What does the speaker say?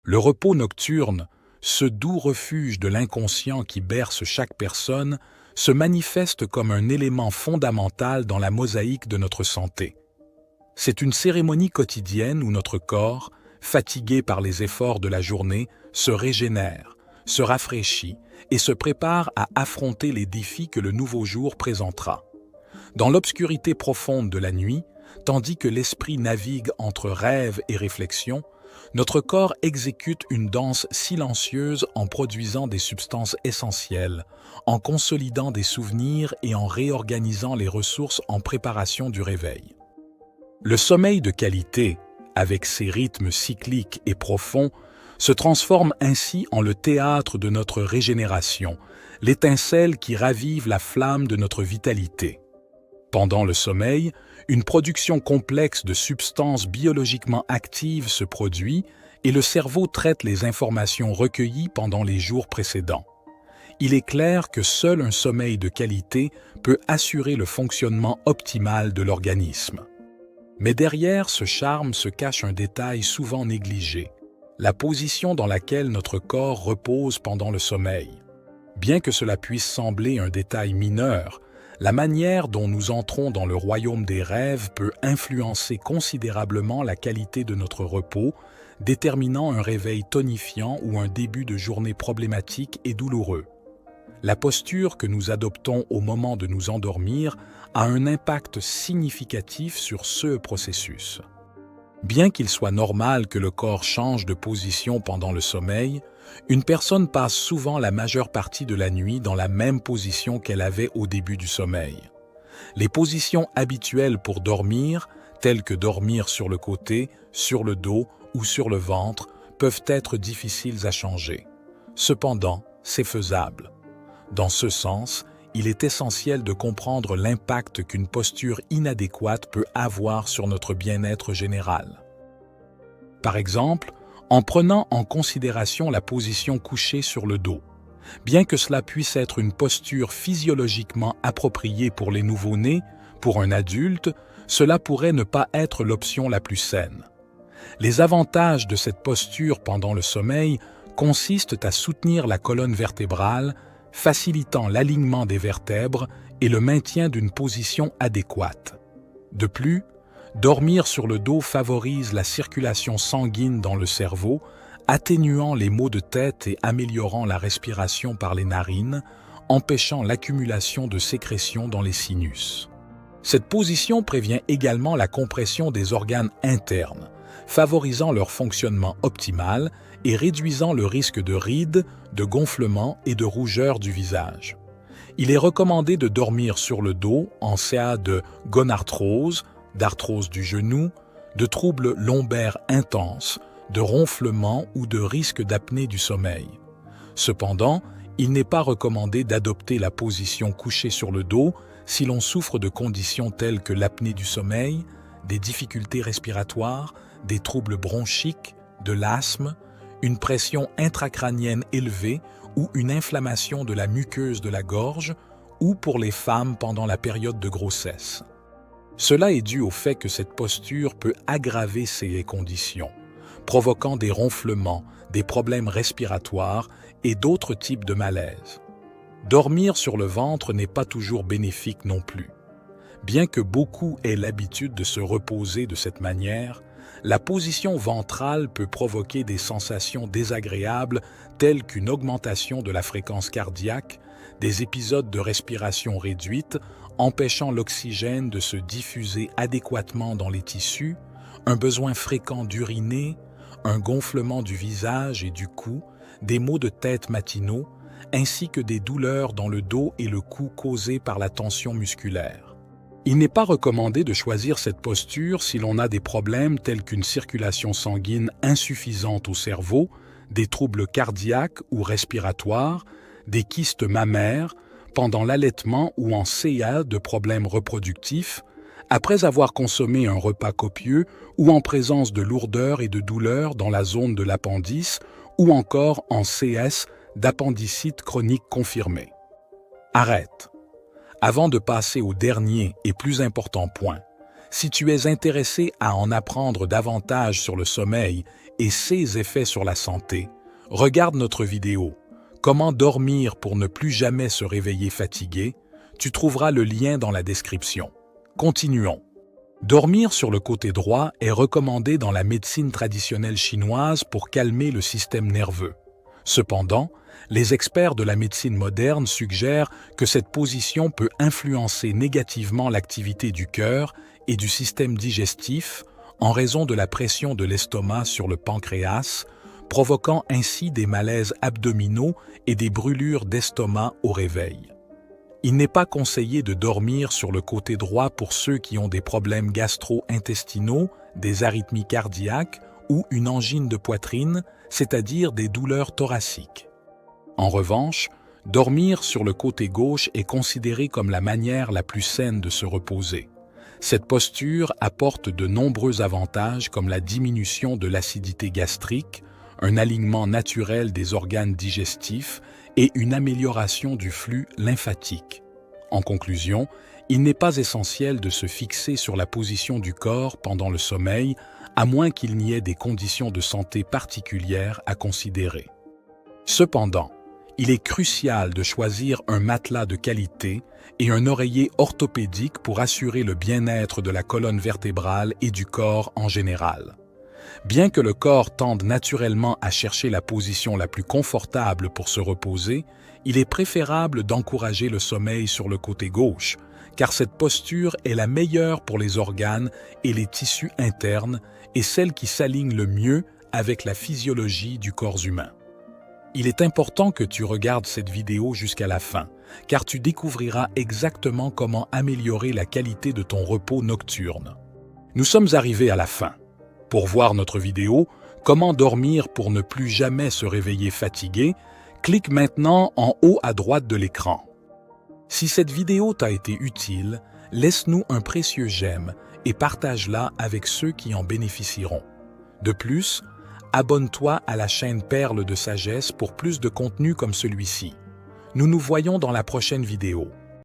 Le repos nocturne, ce doux refuge de l'inconscient qui berce chaque personne, se manifeste comme un élément fondamental dans la mosaïque de notre santé. C'est une cérémonie quotidienne où notre corps, fatigué par les efforts de la journée, se régénère, se rafraîchit et se prépare à affronter les défis que le nouveau jour présentera. Dans l'obscurité profonde de la nuit, tandis que l'esprit navigue entre rêve et réflexion, notre corps exécute une danse silencieuse en produisant des substances essentielles, en consolidant des souvenirs et en réorganisant les ressources en préparation du réveil. Le sommeil de qualité, avec ses rythmes cycliques et profonds, se transforme ainsi en le théâtre de notre régénération, l'étincelle qui ravive la flamme de notre vitalité. Pendant le sommeil, une production complexe de substances biologiquement actives se produit et le cerveau traite les informations recueillies pendant les jours précédents. Il est clair que seul un sommeil de qualité peut assurer le fonctionnement optimal de l'organisme. Mais derrière ce charme se cache un détail souvent négligé, la position dans laquelle notre corps repose pendant le sommeil. Bien que cela puisse sembler un détail mineur, la manière dont nous entrons dans le royaume des rêves peut influencer considérablement la qualité de notre repos, déterminant un réveil tonifiant ou un début de journée problématique et douloureux. La posture que nous adoptons au moment de nous endormir a un impact significatif sur ce processus. Bien qu'il soit normal que le corps change de position pendant le sommeil, une personne passe souvent la majeure partie de la nuit dans la même position qu'elle avait au début du sommeil. Les positions habituelles pour dormir, telles que dormir sur le côté, sur le dos ou sur le ventre, peuvent être difficiles à changer. Cependant, c'est faisable. Dans ce sens, il est essentiel de comprendre l'impact qu'une posture inadéquate peut avoir sur notre bien-être général. Par exemple, en prenant en considération la position couchée sur le dos. Bien que cela puisse être une posture physiologiquement appropriée pour les nouveau-nés, pour un adulte, cela pourrait ne pas être l'option la plus saine. Les avantages de cette posture pendant le sommeil consistent à soutenir la colonne vertébrale, facilitant l'alignement des vertèbres et le maintien d'une position adéquate. De plus, dormir sur le dos favorise la circulation sanguine dans le cerveau, atténuant les maux de tête et améliorant la respiration par les narines, empêchant l'accumulation de sécrétions dans les sinus. Cette position prévient également la compression des organes internes, favorisant leur fonctionnement optimal et réduisant le risque de rides, de gonflement et de rougeur du visage. Il est recommandé de dormir sur le dos en cas de gonarthrose, d'arthrose du genou, de troubles lombaires intenses, de ronflement ou de risque d'apnée du sommeil. Cependant, il n'est pas recommandé d'adopter la position couchée sur le dos si l'on souffre de conditions telles que l'apnée du sommeil, des difficultés respiratoires, des troubles bronchiques, de l'asthme, une pression intracrânienne élevée ou une inflammation de la muqueuse de la gorge, ou pour les femmes pendant la période de grossesse. Cela est dû au fait que cette posture peut aggraver ces conditions, provoquant des ronflements, des problèmes respiratoires et d'autres types de malaise. Dormir sur le ventre n'est pas toujours bénéfique non plus. Bien que beaucoup aient l'habitude de se reposer de cette manière, la position ventrale peut provoquer des sensations désagréables telles qu'une augmentation de la fréquence cardiaque, des épisodes de respiration réduite, empêchant l'oxygène de se diffuser adéquatement dans les tissus, un besoin fréquent d'uriner, un gonflement du visage et du cou, des maux de tête matinaux, ainsi que des douleurs dans le dos et le cou causées par la tension musculaire. Il n'est pas recommandé de choisir cette posture si l'on a des problèmes tels qu'une circulation sanguine insuffisante au cerveau, des troubles cardiaques ou respiratoires, des kystes mammaires, pendant l'allaitement ou en CA de problèmes reproductifs, après avoir consommé un repas copieux ou en présence de lourdeur et de douleur dans la zone de l'appendice ou encore en CS d'appendicite chronique confirmée. Arrête. Avant de passer au dernier et plus important point, si tu es intéressé à en apprendre davantage sur le sommeil et ses effets sur la santé, regarde notre vidéo « Comment dormir pour ne plus jamais se réveiller fatigué ?» Tu trouveras le lien dans la description. Continuons. Dormir sur le côté droit est recommandé dans la médecine traditionnelle chinoise pour calmer le système nerveux. Cependant, les experts de la médecine moderne suggèrent que cette position peut influencer négativement l'activité du cœur et du système digestif en raison de la pression de l'estomac sur le pancréas, provoquant ainsi des malaises abdominaux et des brûlures d'estomac au réveil. Il n'est pas conseillé de dormir sur le côté droit pour ceux qui ont des problèmes gastro-intestinaux, des arythmies cardiaques ou une angine de poitrine, c'est-à-dire des douleurs thoraciques. En revanche, dormir sur le côté gauche est considéré comme la manière la plus saine de se reposer. Cette posture apporte de nombreux avantages comme la diminution de l'acidité gastrique, un alignement naturel des organes digestifs et une amélioration du flux lymphatique. En conclusion, il n'est pas essentiel de se fixer sur la position du corps pendant le sommeil, à moins qu'il n'y ait des conditions de santé particulières à considérer. Cependant, il est crucial de choisir un matelas de qualité et un oreiller orthopédique pour assurer le bien-être de la colonne vertébrale et du corps en général. Bien que le corps tende naturellement à chercher la position la plus confortable pour se reposer, il est préférable d'encourager le sommeil sur le côté gauche, car cette posture est la meilleure pour les organes et les tissus internes et celle qui s'aligne le mieux avec la physiologie du corps humain. Il est important que tu regardes cette vidéo jusqu'à la fin, car tu découvriras exactement comment améliorer la qualité de ton repos nocturne. Nous sommes arrivés à la fin. Pour voir notre vidéo « Comment dormir pour ne plus jamais se réveiller fatigué », clique maintenant en haut à droite de l'écran. Si cette vidéo t'a été utile, laisse-nous un précieux j'aime et partage-la avec ceux qui en bénéficieront. De plus, abonne-toi à la chaîne Perles de Sagesse pour plus de contenu comme celui-ci. Nous nous voyons dans la prochaine vidéo.